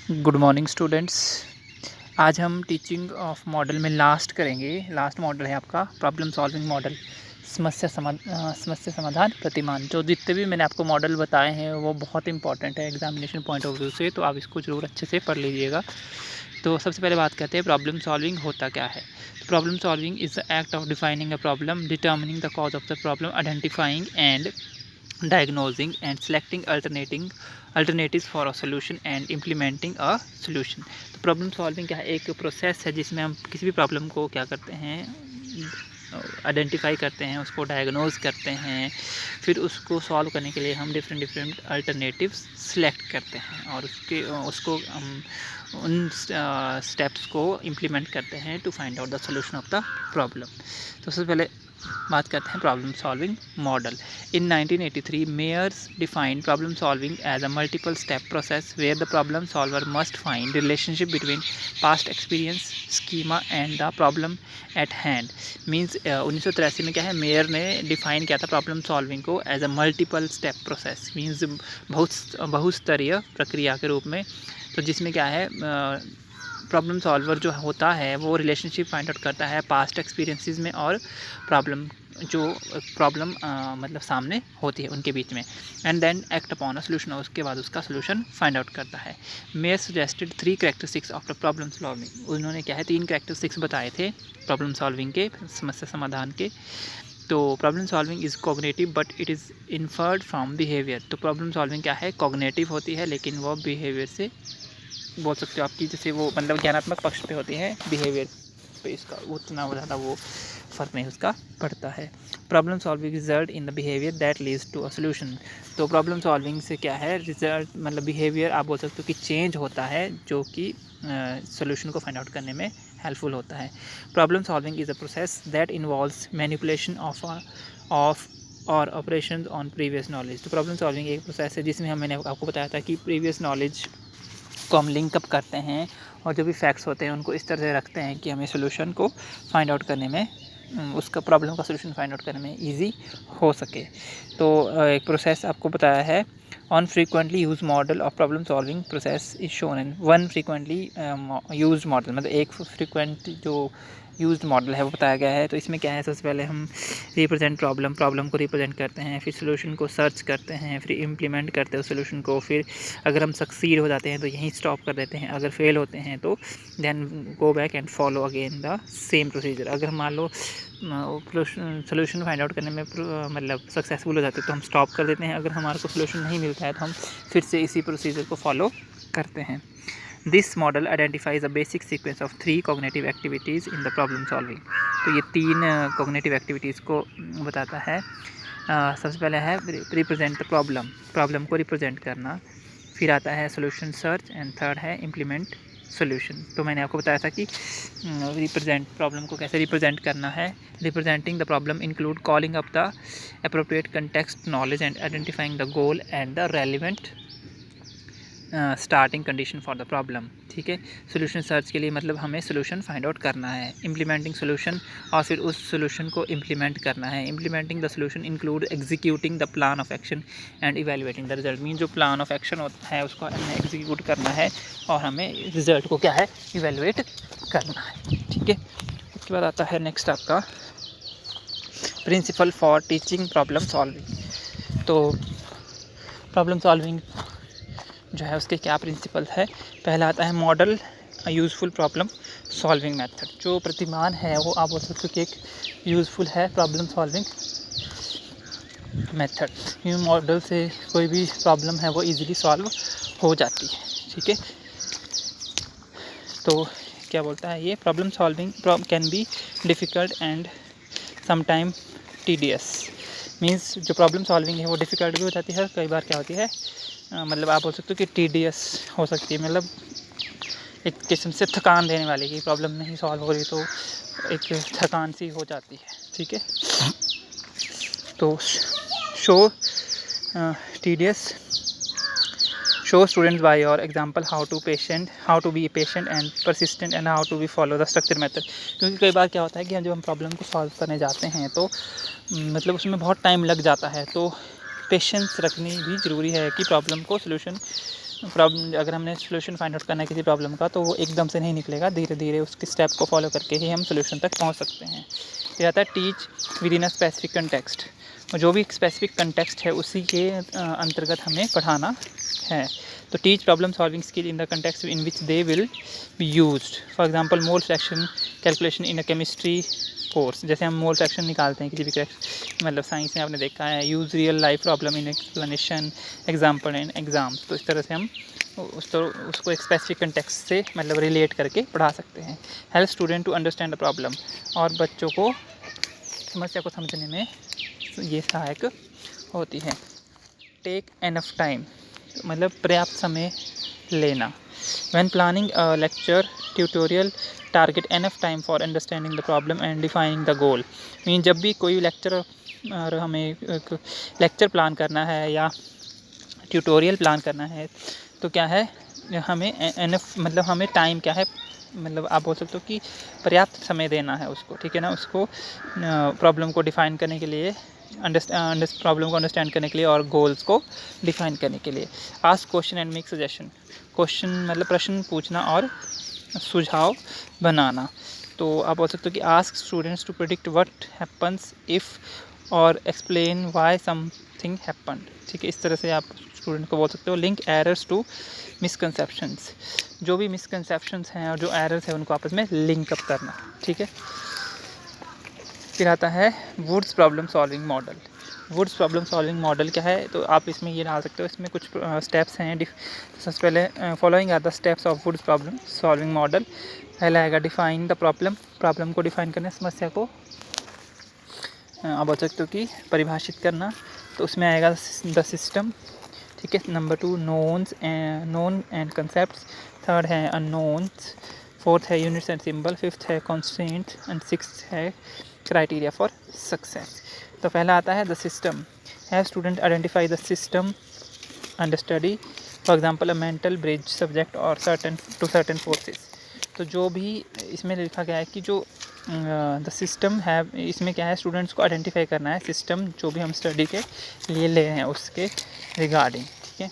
Good morning students. आज हम teaching of model में लास्ट मॉडल है आपका प्रॉब्लम सॉल्विंग मॉडल, समस्या समाधान प्रतिमान। जो जितने भी मैंने आपको मॉडल बताए हैं वो बहुत इंपॉर्टेंट है एग्जामिनेशन पॉइंट ऑफ व्यू से, तो आप इसको ज़रूर अच्छे से पढ़ लीजिएगा। तो सबसे पहले बात करते हैं प्रॉब्लम सॉल्विंग होता क्या है। तो problem solving is the act of defining a problem, determining the cause of the problem, identifying and diagnosing and selecting alternatives for a solution and implementing a solution। तो प्रॉब्लम सॉल्विंग क्या है, एक process है जिसमें हम किसी भी problem को क्या करते हैं, आइडेंटिफाई करते हैं, उसको डायग्नोज करते हैं, फिर उसको सॉल्व करने के लिए हम डिफरेंट अल्टरनेटिव्स सेलेक्ट करते हैं और उसको हम उन स्टेप्स को इम्प्लीमेंट करते हैं to find out the solution of the problem. तो सबसे पहले बात करते हैं problem solving model. In 1983 Mayers defined problem solving as a multiple step process where the problem solver must find relationship between past experience schema and the problem at hand. Means 1983 में क्या है, Mayer ने define किया था problem solving को as a multiple step process, means बहुस्तरीय प्रक्रिया के रूप में। तो जिसमें क्या है, प्रॉब्लम सॉल्वर जो होता है वो रिलेशनशिप फाइंड आउट करता है पास्ट एक्सपीरियंसेस में और प्रॉब्लम मतलब सामने होती है उनके बीच में, and then act upon a solution, और उसके बाद उसका सोल्यूशन फाइंड आउट करता है। Mayer suggested 3 characteristics of the problem solving. उन्होंने क्या है 3 कैरेक्टरिस्टिक्स बताए थे प्रॉब्लम सॉल्विंग के, समस्या समाधान के। तो problem solving is cognitive but it is inferred from behaviour. तो प्रॉब्लम सॉल्विंग क्या है, कॉग्निटिव होती है लेकिन वो बिहेवियर से बोल सकते हो आपकी, जैसे वो मतलब ज्ञानात्मक पक्ष पे होती है, बिहेवियर पे इसका उतना ज़्यादा वो फ़र्क नहीं उसका पड़ता है। Problem solving result in the behaviour that leads to a solution. तो प्रॉब्लम सॉल्विंग से क्या है, रिजल्ट मतलब बिहेवियर आप बोल सकते हो कि चेंज होता है जो कि सोल्यूशन को फाइंड आउट करने में हेल्पफुल होता है। Problem solving is a process that involves manipulation of और ऑपरेशन ऑन प्रीवियस नॉलेज। तो प्रॉब्लम सॉल्विंग एक प्रोसेस है जिसमें मैंने आपको बताया था कि प्रीवियस नॉलेज को हम लिंकअप करते हैं और जो भी फैक्ट्स होते हैं उनको इस तरह से रखते हैं कि हमें सोल्यूशन को फाइंड आउट करने में, उसका प्रॉब्लम का सोल्यूशन फाइंड आउट करने में इजी हो सके। तो एक प्रोसेस आपको बताया है, on frequently use model of problem solving process is shown in one frequently use model, मतलब एक फ्रीक्वेंट जो यूज्ड मॉडल है वो बताया गया है। तो इसमें क्या है, सबसे पहले हम रिप्रेजेंट प्रॉब्लम को रिप्रेजेंट करते हैं, फिर सोल्यूशन को सर्च करते हैं, फिर इम्प्लीमेंट करते हैं सोल्यूशन को, फिर अगर हम सक्सीड हो जाते हैं तो यहीं स्टॉप कर देते हैं, अगर फेल होते हैं तो then go back and follow again the same procedure. अगर मान लो सोल्यूशन फाइंड आउट करने में मतलब सक्सेसफुल हो जाते हैं तो हम स्टॉप कर देते हैं, अगर हमारे को सोल्यूशन नहीं मिलता है तो हम फिर से इसी प्रोसीजर को फॉलो करते हैं। This model identifies a basic sequence of 3 cognitive activities in the problem solving. तो ये 3 कॉग्निटिव एक्टिविटीज़ को बताता है। सबसे पहले है रिप्रेजेंट द प्रॉब्लम को रिप्रेजेंट करना, फिर आता है सोल्यूशन सर्च, एंड थर्ड है इम्प्लीमेंट सोल्यूशन। तो मैंने आपको बताया था कि रिप्रेजेंट प्रॉब्लम को कैसे रिप्रेजेंट करना है। Representing the problem include calling up the appropriate context knowledge and identifying the goal and the relevant starting condition for the problem. ठीक है, सोल्यूशन सर्च के लिए मतलब हमें सोल्यूशन फाइंड आउट करना है, इम्प्लीमेंटिंग सोल्यूशन और फिर उस सोल्यूशन को इम्प्लीमेंट करना है। Implementing the solution include executing the plan of action and evaluating the result. Mean जो प्लान ऑफ एक्शन होता है उसको हमें एग्जीक्यूट करना है और हमें रिजल्ट को क्या है, इवेल्युएट करना है। ठीक है, उसके बाद आता है नेक्स्ट आपका principle for teaching problem solving. तो प्रॉब्लम सॉल्विंग जो है उसके क्या प्रिंसिपल है। पहला आता है model useful problem solving method. जो प्रतिमान है वो आप बोल सकते हो कि एक यूज़फुल है प्रॉब्लम सॉल्विंग मेथड। इन मॉडल से कोई भी प्रॉब्लम है वो इजीली सॉल्व हो जाती है। ठीक है, तो क्या बोलता है ये, problem solving can be difficult and sometime tedious. Means जो प्रॉब्लम सॉल्विंग है वो डिफ़िकल्ट भी हो जाती है, कई बार क्या होती है मतलब आप बोल सकते हो कि टीडियस हो सकती है, मतलब एक किस्म से थकान देने वाली, की प्रॉब्लम नहीं सॉल्व हो रही तो एक थकान सी हो जाती है। ठीक है, तो show tedious, show students by your example how to be patient and persistent and how to be follow the structure method. क्योंकि कई बार क्या होता है कि जब हम प्रॉब्लम को सॉल्व करने जाते हैं तो मतलब उसमें बहुत टाइम लग जाता है, तो पेशेंस रखनी भी ज़रूरी है कि प्रॉब्लम को सोल्यूशन प्रॉब्लम, अगर हमने सोल्यूशन फाइंड आउट करना है किसी प्रॉब्लम का, तो वो एकदम से नहीं निकलेगा, धीरे धीरे उसके स्टेप को फॉलो करके ही हम सोल्यूशन तक पहुंच सकते हैं। फिर आता है teach with in a specific context, और जो भी स्पेसिफिक कंटेक्स्ट है उसी के अंतर्गत हमें पढ़ाना है। तो teach problem solving skill in the context in which they will be used. For example mole fraction calculation in a chemistry course, जैसे हम मोल फ्रैक्शन निकालते हैं किसी भी मतलब साइंस में आपने देखा है, use real life problem in explanation example and exams. तो इस तरह से हम उसको एक स्पेसिफिक कंटेक्स्ट से मतलब रिलेट करके पढ़ा सकते हैं। Help student to understand the problem, और बच्चों को समस्या को समझने में ये सहायक होती है। टेक एनफ टाइम, मतलब पर्याप्त समय लेना। When planning a lecture tutorial target enough time for understanding the problem and defining the goal. Mean जब भी कोई लेक्चर हमें लेक्चर प्लान करना है या ट्यूटोरियल प्लान करना है, तो क्या है, हमें एनफ मतलब हमें टाइम क्या है, मतलब आप बोल सकते हो कि पर्याप्त समय देना है उसको, ठीक है ना, उसको प्रॉब्लम को डिफ़ाइन करने के लिए, प्रॉब्लम को अंडरस्टैंड करने के लिए और गोल्स को डिफ़ाइन करने के लिए। Ask question and make suggestion, question मतलब प्रश्न पूछना और सुझाव बनाना। तो आप बोल सकते हो कि ask students to predict what happens if और एक्सप्लेन व्हाई समथिंग हैपन, ठीक है, इस तरह से आप स्टूडेंट को बोल सकते हो। लिंक एरर्स टू मिसकंसेप्शंस, जो भी मिसकंसेप्शंस हैं और जो एरर्स हैं उनको आपस में लिंक अप करना, ठीक है। फिर आता है Woods problem solving model. Woods problem solving model क्या है, तो आप इसमें ये डाल सकते हो, इसमें कुछ स्टेप्स हैं। सबसे पहले following are the steps of Woods problem solving model. पहला आएगा डिफाइन द प्रॉब्लम, प्रॉब्लम को डिफाइन करना, समस्या को आप बोल सकते हो कि परिभाषित करना। तो उसमें आएगा द सिस्टम, ठीक है। Number 2 known and concepts, third है अननोन्स, फोर्थ है यूनिट्स एंड सिंबल, फिफ्थ है कॉन्स्टेंट एंड सिक्स्थ है क्राइटेरिया फॉर सक्सेस। तो पहला आता है the system. Have student identify the system and study, for example a mental bridge subject और certain forces. तो जो भी इसमें लिखा गया है कि जो द सिस्टम है, इसमें क्या है, स्टूडेंट्स को आइडेंटिफाई करना है सिस्टम जो भी हम स्टडी के लिए ले रहे हैं उसके रिगार्डिंग, ठीक है।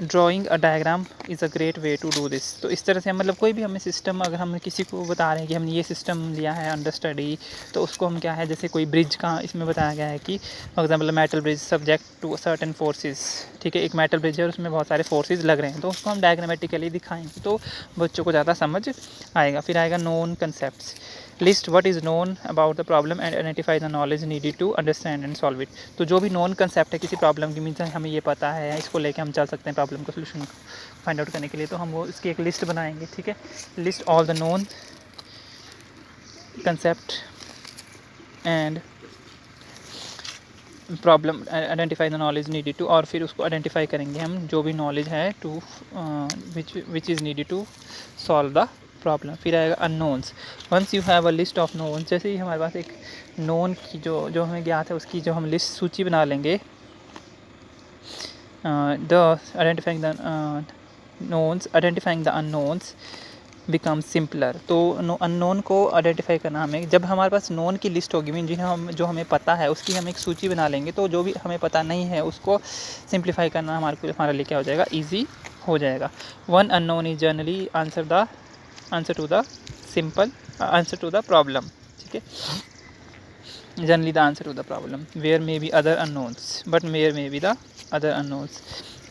Drawing a diagram is a great way to do this. तो इस तरह से मतलब कोई भी हमें सिस्टम, अगर हम किसी को बता रहे हैं कि हमने ये सिस्टम लिया है अंडर स्टडी, तो उसको हम क्या है, जैसे कोई ब्रिज का इसमें बताया गया है कि for example metal bridge subject to certain forces, ठीक है, एक मेटल ब्रिज है और उसमें बहुत सारे फोर्सेस लग रहे हैं, तो उसको हम डायग्रामेटिकली दिखाएंगे तो बच्चों को ज़्यादा समझ आएगा। फिर आएगा known concepts, list what is known about the problem and identify the knowledge needed to understand and solve it. तो जो भी नॉन कंसेप्ट है किसी प्रॉब्लम की, मीन्स हमें ये पता है, इसको लेके हम चल सकते हैं प्रॉब्लम का सोल्यूशन फाइंड आउट करने के लिए, तो हम वो इसकी एक लिस्ट बनाएंगे, ठीक है। List all the known concept and problem, identify the knowledge needed to, और फिर उसको आइडेंटिफाई करेंगे हम जो भी नॉलेज है to which is needed to solve the problem. फिर आएगा unknowns. Once you have a list of knowns, जैसे ही हमारे पास एक नोन की जो हमें ज्ञात है उसकी जो हम लिस्ट सूची बना लेंगे, the identifying the unknowns become simpler. तो अननोन को आइडेंटिफाई करना, हमें जब हमारे पास नोन की लिस्ट होगी, मीन जो हमें पता है उसकी हम एक सूची बना लेंगे, तो जो भी हमें पता नहीं है उसको सिंप्लीफाई करना हमारे लिए क्या हो जाएगा, ईजी हो जाएगा। One unknown is generally answer to the problem, ठीक है, generally the answer to the problem, where may be other unknowns but where may be the other unknowns.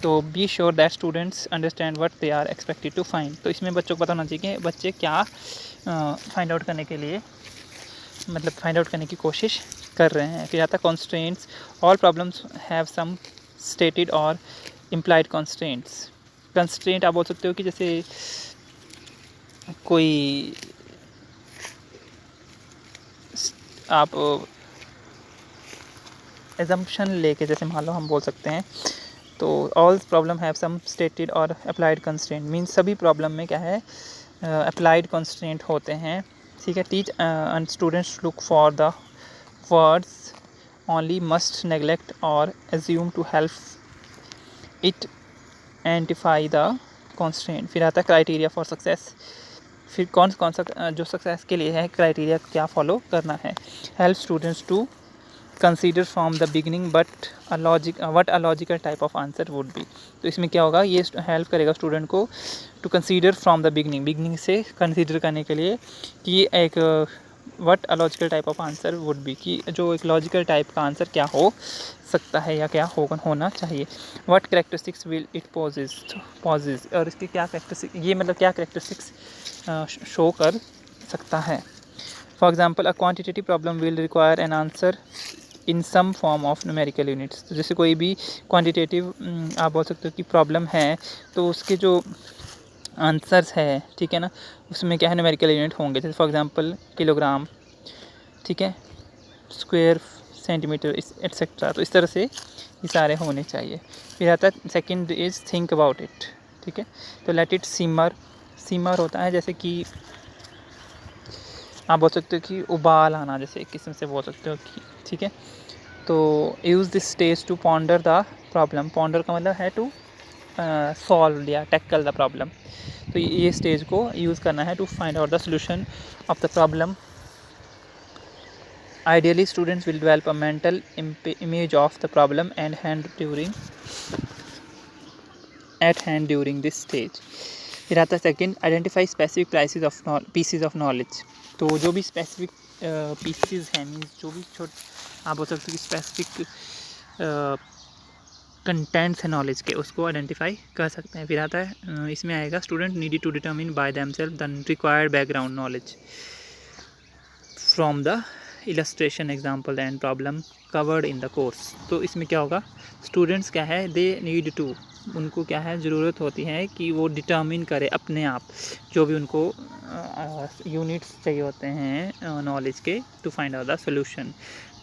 तो be sure that students understand what they are expected to find. तो इसमें बच्चों को पता होना चाहिए कि बच्चे क्या फाइंड आउट करने के लिए, मतलब फाइंड आउट करने की कोशिश कर रहे हैं। फिर आता है constraints, all problems have some stated और इम्प्लाइड कॉन्स्ट्रेंट्स। कंस्ट्रेंट आप बोल सकते हो कि जैसे कोई आप एजम्पशन लेके, जैसे मान लो हम बोल सकते हैं, तो all problem have some stated और अप्लाइड कंस्ट्रेंट, मीन्स सभी प्रॉब्लम में क्या है, अप्लाइड कंस्ट्रेंट होते हैं, ठीक है। Teach and students look for the words only, must neglect और assume to help it identify the constraint. फिर आता है क्राइटेरिया फॉर सक्सेस। फिर कौन सा जो सक्सेस के लिए है क्राइटेरिया क्या फॉलो करना है। Help students to consider from the beginning but what a logical type of answer would be. तो इसमें क्या होगा, ये हेल्प करेगा स्टूडेंट को to consider from the beginning से कंसीडर करने के लिए कि एक what a logical type of answer would be, कि जो एक लॉजिकल टाइप का आंसर क्या हो सकता है या क्या होना चाहिए। What characteristics will it possess, और इसकी क्या करेक्टरिस्टिक्स, ये मतलब क्या करेक्टरिस्टिक्स शो कर सकता है। For example a quantitative problem will require an answer in some form of numerical units. तो जैसे कोई भी क्वान्टिटेटिव आप बोल सकते हो कि प्रॉब्लम है, तो उसके जो आंसर्स है, ठीक है ना, उसमें क्या है, न्यूमेरिकल यूनिट होंगे। जैसे फॉर एग्जांपल किलोग्राम, ठीक है, स्क्वायर सेंटीमीटर एट्सेट्रा। तो इस तरह से ये सारे होने चाहिए। फिर आता है second is think about it, ठीक है। तो लेट इट सिमर होता है जैसे कि आप बोल सकते हो कि उबाल आना, जैसे एक किस्म से बोल सकते हो कि, ठीक है। तो use this stage to ponder the problem. Ponder का मतलब है टू सॉल्व या टैकल द प्रॉब्लम। तो ये स्टेज को यूज़ करना है to find out the solution of the problem. Ideally students will develop a mental image of the problem and hand during this stage. फिर आता है second, identify specific pieces of knowledge. तो जो भी specific PCs हैं, means जो भी आप बोल सकते हो कि स्पेसिफिक कंटेंट्स है नॉलेज के, उसको आइडेंटिफाई कर सकते हैं। फिर आता है इसमें आएगा student needed to determine by themself the required background knowledge from the illustration example and problem covered in the course. तो इसमें क्या होगा, स्टूडेंट्स क्या है, दे नीड टू, उनको क्या है, ज़रूरत होती है कि वो डिटर्मिन करे अपने आप जो भी उनको यूनिट्स चाहिए होते हैं नॉलेज के, to find out the solution,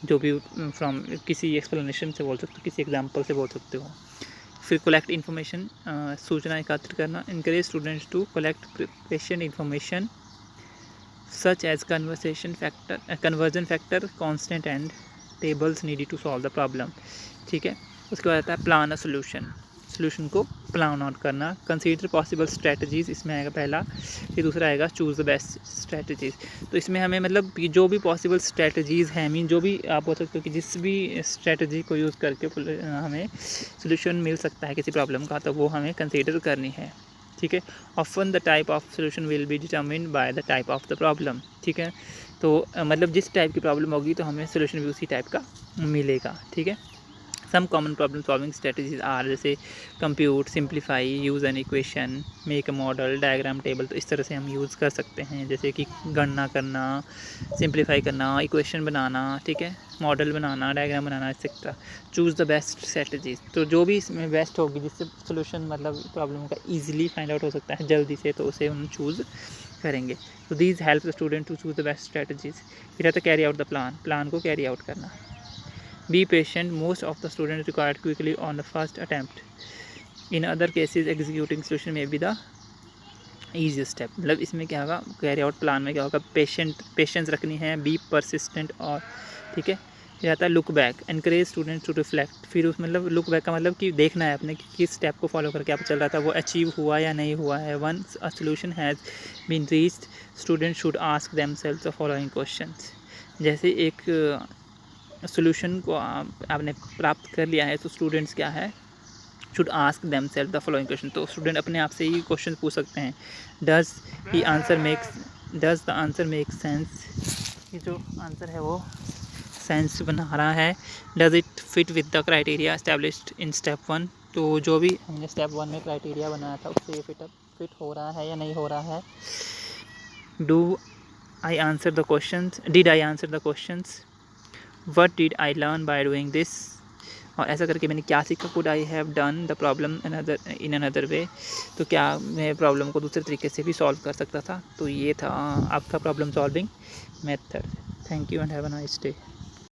जो भी फ्रॉम किसी एक्सप्लेनेशन से बोल सकते हो, किसी एग्जांपल से बोल सकते हो। फिर कलेक्ट इन्फॉर्मेशन, सूचना एकत्रित करना। Encourage students to collect patient information such as conversion factor constant and tables needed to solve the problem, ठीक है। उसके बाद आता है प्लान अ सोल्यूशन को प्लान आउट करना। कंसीडर पॉसिबल स्ट्रेटजीज, इसमें आएगा पहला। फिर दूसरा आएगा चूज़ द बेस्ट स्ट्रेटजीज। तो इसमें हमें मतलब जो भी पॉसिबल स्ट्रेटजीज़ हैं, मीन जो भी आप बोल सकते हो कि जिस भी स्ट्रेटजी को यूज़ करके हमें सोल्यूशन मिल सकता है किसी प्रॉब्लम का, तो वो हमें कंसीडर करनी है, ठीक है। Often the type of solution will be determined by the type of the problem, ठीक है। तो मतलब जिस टाइप की प्रॉब्लम होगी तो हमें सोल्यूशन भी उसी टाइप का मिलेगा, ठीक है। Some common problem solving strategies are, जैसे compute, simplify, use an equation, make a model, diagram, table. तो इस तरह से हम यूज़ कर सकते हैं, जैसे कि गणना करना, सिंप्लीफाई करना, इक्वेशन बनाना, ठीक है, model banana, diagram banana, etcetera. Choose the best strategies, तो जो भी इसमें बेस्ट होगी, जिससे सोल्यूशन मतलब प्रॉब्लम का ईजिली फाइंड आउट हो सकता है जल्दी से, तो उसे हम चूज़ करेंगे। तो these help the student to choose the best strategies. फिर आता है कैरी आउट द प्लान को कैरी आउट करना। Be patient, most of the students required quickly on the first attempt. In other cases, executing solution may be the easiest step. मतलब इसमें क्या होगा, carry out plan में क्या होगा, patience रखनी है, बी परसिस्टेंट, और ठीक है। फिर आता है look back, encourage students to reflect. फिर उस मतलब लुक बैक का मतलब कि देखना है अपने कि किस स्टेप को फॉलो करके आप चल रहा था, वो अचीव हुआ या नहीं हुआ है। Once a solution has been reached, student should ask themselves the following questions. जैसे एक सोल्यूशन को आपने प्राप्त कर लिया है, तो स्टूडेंट्स क्या है, should ask themself the following question. तो स्टूडेंट अपने आप से ही क्वेश्चन पूछ सकते हैं। Does the answer make sense, ये जो आंसर है वो सेंस बना रहा है। Does it fit with the criteria established in step 1, तो जो भी हमने स्टेप 1 में क्राइटेरिया बनाया था उससे ये फिट हो रहा है या नहीं हो रहा है। Did I answer the questions, What did I learn by doing this? और ऐसा करके मैंने क्या सीखा। Could I have done the problem in another way? तो क्या मैं प्रॉब्लम को दूसरे तरीके से भी सॉल्व कर सकता था। तो ये था आपका problem solving method. Thank you and have a nice day.